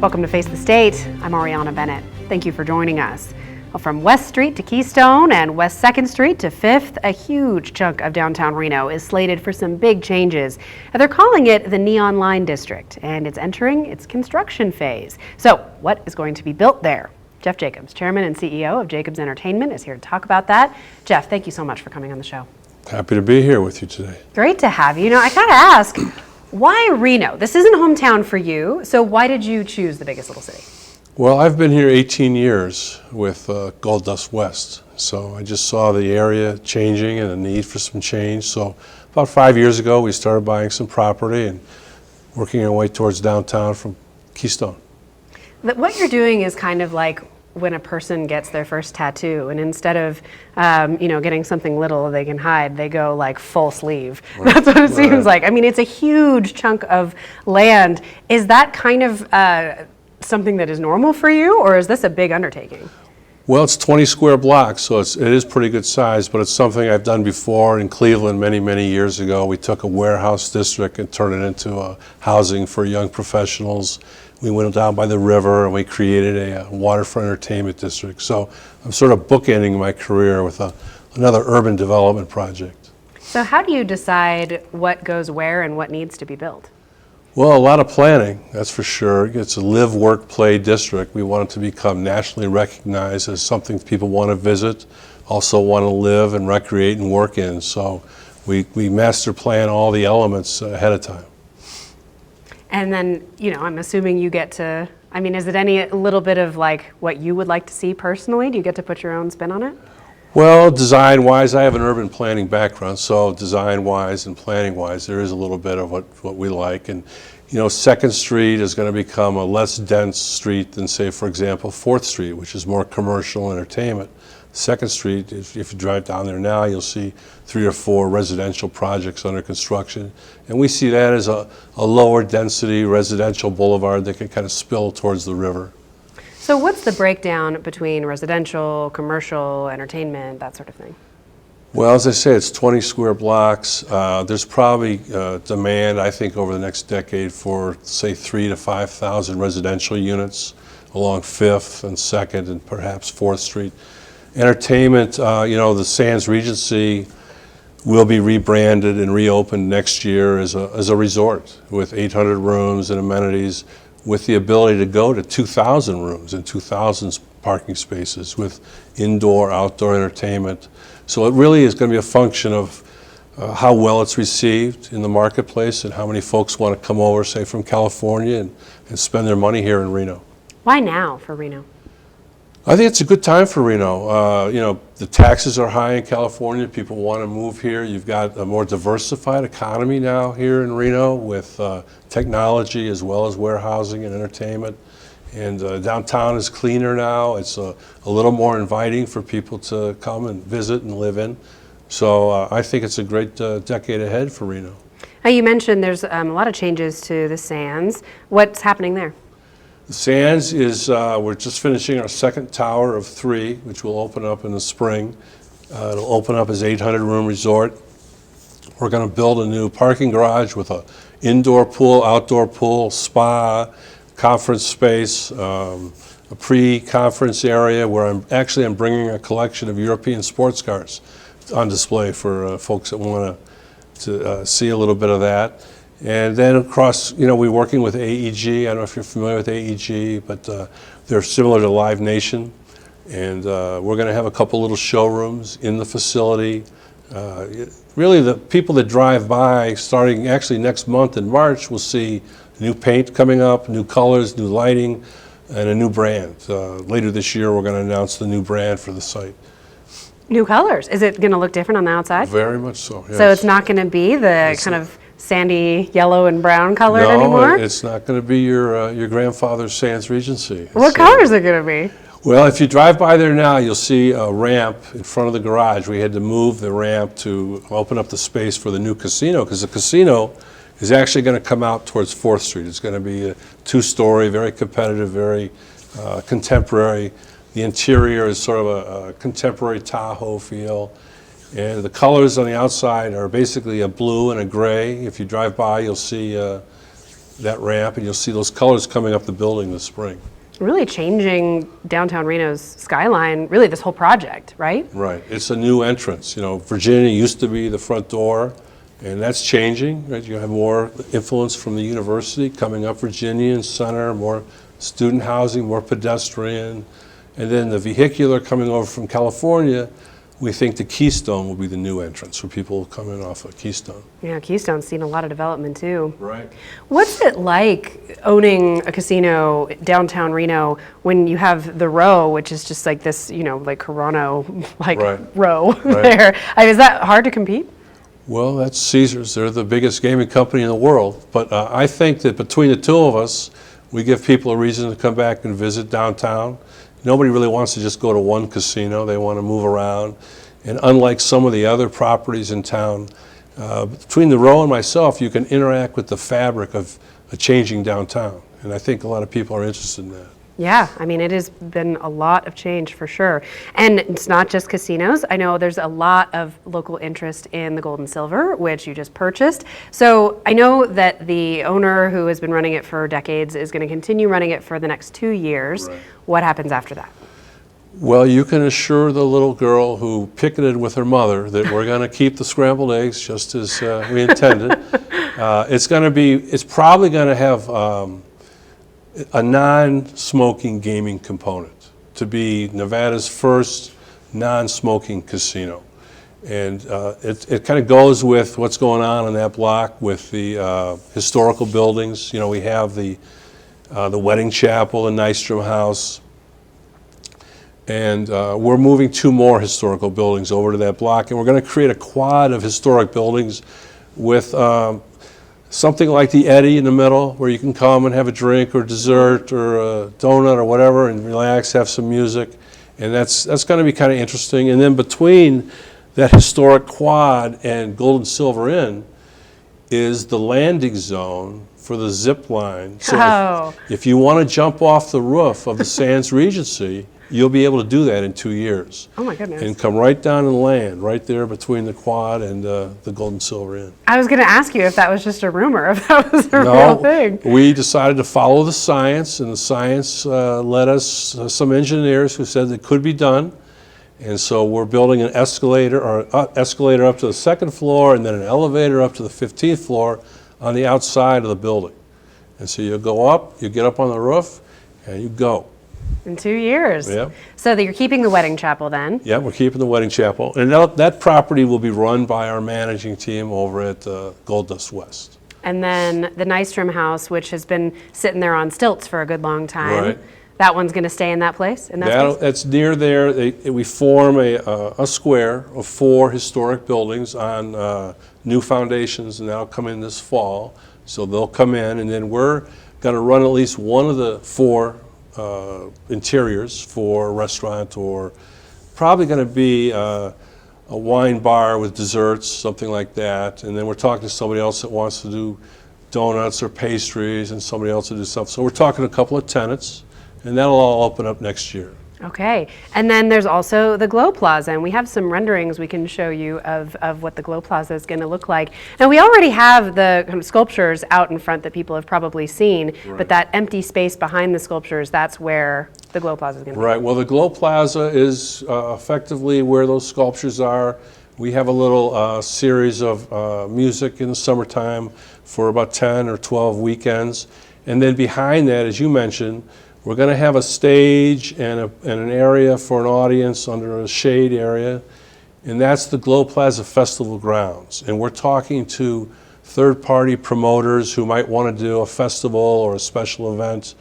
Welcome to Face the State. I'm Ariana Bennett. Thank you for joining us. Well, from West Street to Keystone and West 2nd Street to 5th, a huge chunk of downtown Reno is slated for some big changes. And they're calling it the Neon Line District, and it's entering its construction phase. So what is going to be built there? Jeff Jacobs, Chairman and CEO of Jacobs Entertainment, is here to talk about that. Jeff, thank you so much for coming on the show. Happy to be here with you today. Great to have you. You know, I gotta ask, why Reno? This isn't hometown for you, so why did you choose the biggest little city? Well, I've been here 18 years with Gold Dust West, so I just saw the area changing and a need for some change. So about 5 years ago, we started buying some property and working our way towards downtown from Keystone. What you're doing is kind of like when a person gets their first tattoo, and instead of getting something little they can hide, they go like full sleeve. Right. That's what it seems like. I mean, it's a huge chunk of land. Is that kind of something that is normal for you, or is this a big undertaking? Well, it's 20 square blocks, so it is pretty good size, but it's something I've done before in Cleveland many years ago. We took a warehouse district and turned it into housing for young professionals. We went down by the river and we created a waterfront entertainment district. So I'm sort of bookending my career with another urban development project. So how do you decide what goes where and what needs to be built? Well, a lot of planning, that's for sure. It's a live, work, play district. We want it to become nationally recognized as something people want to visit, also want to live and recreate and work in. So we master plan all the elements ahead of time. And then, I'm assuming you get to, is it a little bit of like what you would like to see personally? Do you get to put your own spin on it? Well, design-wise, I have an urban planning background, so design-wise and planning-wise, there is a little bit of what we like. And, 2nd Street is going to become a less dense street than, say, for example, 4th Street, which is more commercial entertainment. 2nd Street, if you drive down there now, you'll see 3 or 4 residential projects under construction. And we see that as a lower density residential boulevard that can kind of spill towards the river. So what's the breakdown between residential, commercial, entertainment, that sort of thing? Well, as I say, it's 20 square blocks. There's probably demand, I think, over the next decade for, say, 3,000 to 5,000 residential units along 5th and 2nd and perhaps 4th Street. Entertainment, the Sands Regency will be rebranded and reopened next year as a resort with 800 rooms and amenities, with the ability to go to 2,000 rooms and 2,000 parking spaces with indoor, outdoor entertainment. So it really is going to be a function of how well it's received in the marketplace and how many folks want to come over, say, from California and spend their money here in Reno. Why now for Reno? I think it's a good time for Reno. The taxes are high in California. People want to move here. You've got a more diversified economy now here in Reno with technology as well as warehousing and entertainment. And downtown is cleaner now. It's a little more inviting for people to come and visit and live in. So I think it's a great decade ahead for Reno. Now you mentioned there's a lot of changes to the Sands. What's happening there? The Sands is, we're just finishing our 2nd tower of 3, which will open up in the spring. It'll open up as 800-room resort. We're going to build a new parking garage with an indoor pool, outdoor pool, spa, conference space, a pre-conference area where I'm bringing a collection of European sports cars on display for folks that want to see a little bit of that. And then across, we're working with AEG. I don't know if you're familiar with AEG, but they're similar to Live Nation. And we're going to have a couple little showrooms in the facility. Really, the people that drive by, starting actually next month in March, will see new paint coming up, new colors, new lighting, and a new brand. Later this year, we're going to announce the new brand for the site. New colors. Is it going to look different on the outside? Very much so, yes. So it's not going to be the kind of sandy yellow and brown colored anymore? No, it's not going to be your grandfather's Sands Regency. What color is it going to be? Well, if you drive by there now, you'll see a ramp in front of the garage. We had to move the ramp to open up the space for the new casino, because the casino is actually going to come out towards 4th Street. It's going to be a 2-story, very competitive, very contemporary. The interior is sort of a contemporary Tahoe feel. And the colors on the outside are basically a blue and a gray. If you drive by, you'll see that ramp, and you'll see those colors coming up the building this spring. Really changing downtown Reno's skyline, really this whole project, right? Right. It's a new entrance. You know, Virginia used to be the front door, and that's changing. Right? You have more influence from the university coming up Virginia and Center, more student housing, more pedestrian. And then the vehicular coming over from California, we think the Keystone will be the new entrance for people coming off of Keystone. Yeah, Keystone's seen a lot of development too. Right. What's it like owning a casino downtown Reno when you have the Row, which is just like this, you know, like Corona, like Right. row Right. there? Is that hard to compete? Well, that's Caesars. They're the biggest gaming company in the world. But I think that between the two of us, we give people a reason to come back and visit downtown. Nobody really wants to just go to one casino. They want to move around. And unlike some of the other properties in town, between the Row and myself, you can interact with the fabric of a changing downtown. And I think a lot of people are interested in that. Yeah, I mean, it has been a lot of change for sure. And it's not just casinos. I know there's a lot of local interest in the Gold and Silver, which you just purchased. So I know that the owner who has been running it for decades is going to continue running it for the next 2 years. Right. What happens after that? Well, you can assure the little girl who picketed with her mother that we're going to keep the scrambled eggs just as we intended. It's probably going to have a non-smoking gaming component to be Nevada's first non-smoking casino. And it kind of goes with what's going on in that block with the historical buildings. You know, we have the wedding chapel, the Nystrom House, and we're moving 2 more historical buildings over to that block, and we're going to create a quad of historic buildings with something like the Eddy in the middle, where you can come and have a drink or dessert or a donut or whatever and relax, have some music. And that's going to be kind of interesting. And then between that historic quad and Gold and Silver Inn is the landing zone for the zip line. So if you want to jump off the roof of the Sands Regency, you'll be able to do that in 2 years. Oh my goodness. And come right down and land right there between the quad and the Gold and Silver Inn. I was going to ask you if that was just a rumor, if that was a real thing. We decided to follow the science, and the science led us some engineers who said it could be done. And so we're building an escalator up to the 2nd floor and then an elevator up to the 15th floor on the outside of the building. And so you go up, you get up on the roof, and you go. In 2 years. Yeah. So that you're keeping the wedding chapel then? Yeah, we're keeping the wedding chapel. And that property will be run by our managing team over at Gold Dust West. And then the Nystrom House, which has been sitting there on stilts for a good long time. Right. That one's going to stay in that place? In that space? That's near there. We form a square of 4 historic buildings on new foundations, and that'll come in this fall. So they'll come in, and then we're going to run at least one of the 4 interiors for a restaurant, or probably going to be a wine bar with desserts, something like that. And then we're talking to somebody else that wants to do donuts or pastries, and somebody else to do stuff. So we're talking to a couple of tenants, and that'll all open up next year. Okay. And then there's also the Glow Plaza, and we have some renderings we can show you of what the Glow Plaza is going to look like. Now, we already have the kind of sculptures out in front that people have probably seen, but that empty space behind the sculptures, that's where the Glow Plaza is going to be. Right. Well, the Glow Plaza is effectively where those sculptures are. We have a little series of music in the summertime for about 10 or 12 weekends. And then behind that, as you mentioned, we're going to have a stage and an area for an audience under a shade area, and that's the Glow Plaza Festival grounds. And we're talking to third-party promoters who might want to do a festival or a special event.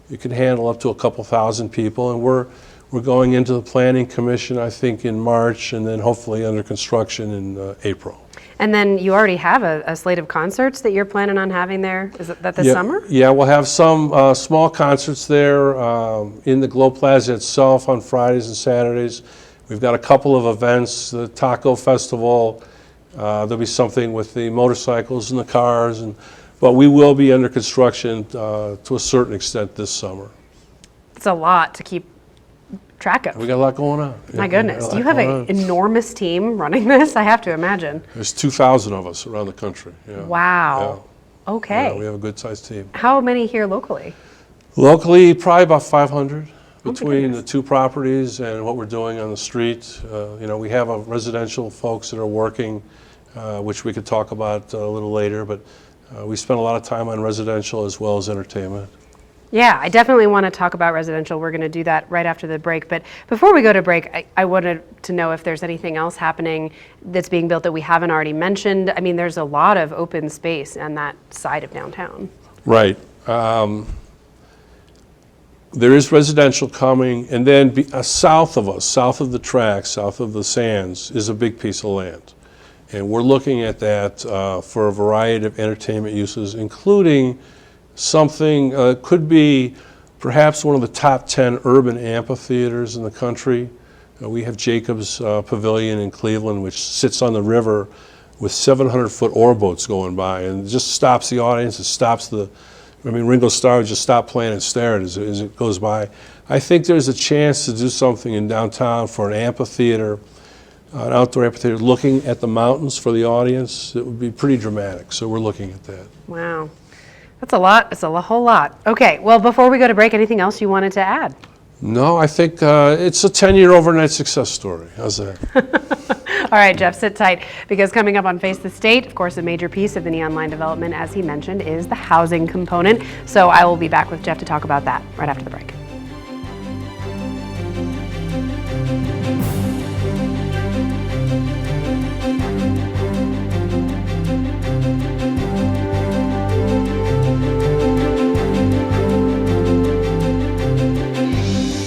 You can handle up to a couple thousand people, and we're going into the Planning Commission, I think, in March, and then hopefully under construction in April. And then you already have a slate of concerts that you're planning on having there. Is that this summer? Yeah, we'll have some small concerts there in the Glow Plaza itself on Fridays and Saturdays. We've got a couple of events, the Taco Festival. There'll be something with the motorcycles and the cars, but we will be under construction to a certain extent this summer. It's a lot to keep track of. We got a lot going on. My goodness. Do you have an enormous team running this? I have to imagine. There's 2,000 of us around the country. Yeah. Wow. Yeah. Okay. We have a good-sized team. How many here locally? Locally, probably about 500 my between the goodness. 2 properties and what we're doing on the street. We have residential folks that are working, which we could talk about a little later, but we spend a lot of time on residential as well as entertainment. Yeah, I definitely want to talk about residential. We're going to do that right after the break. But before we go to break, I wanted to know if there's anything else happening that's being built that we haven't already mentioned. I mean, there's a lot of open space on that side of downtown. Right. There is residential coming, and then south of us, south of the tracks, south of the sands, is a big piece of land. And we're looking at that for a variety of entertainment uses, including something, could be perhaps one of the top 10 urban amphitheaters in the country. We have Jacobs Pavilion in Cleveland, which sits on the river with 700-foot oar boats going by, and it just stops the audience. It stops Ringo Starr would just stop playing and stare as it goes by. I think there's a chance to do something in downtown for an amphitheater, an outdoor amphitheater, looking at the mountains for the audience. It would be pretty dramatic, so we're looking at that. Wow. That's a lot. It's a whole lot. Okay, well, before we go to break, anything else you wanted to add? No, I think it's a 10-year overnight success story. How's that? All right, Jeff, sit tight, because coming up on Face the State, of course, a major piece of the Neon Line development, as he mentioned, is the housing component. So I will be back with Jeff to talk about that right after the break.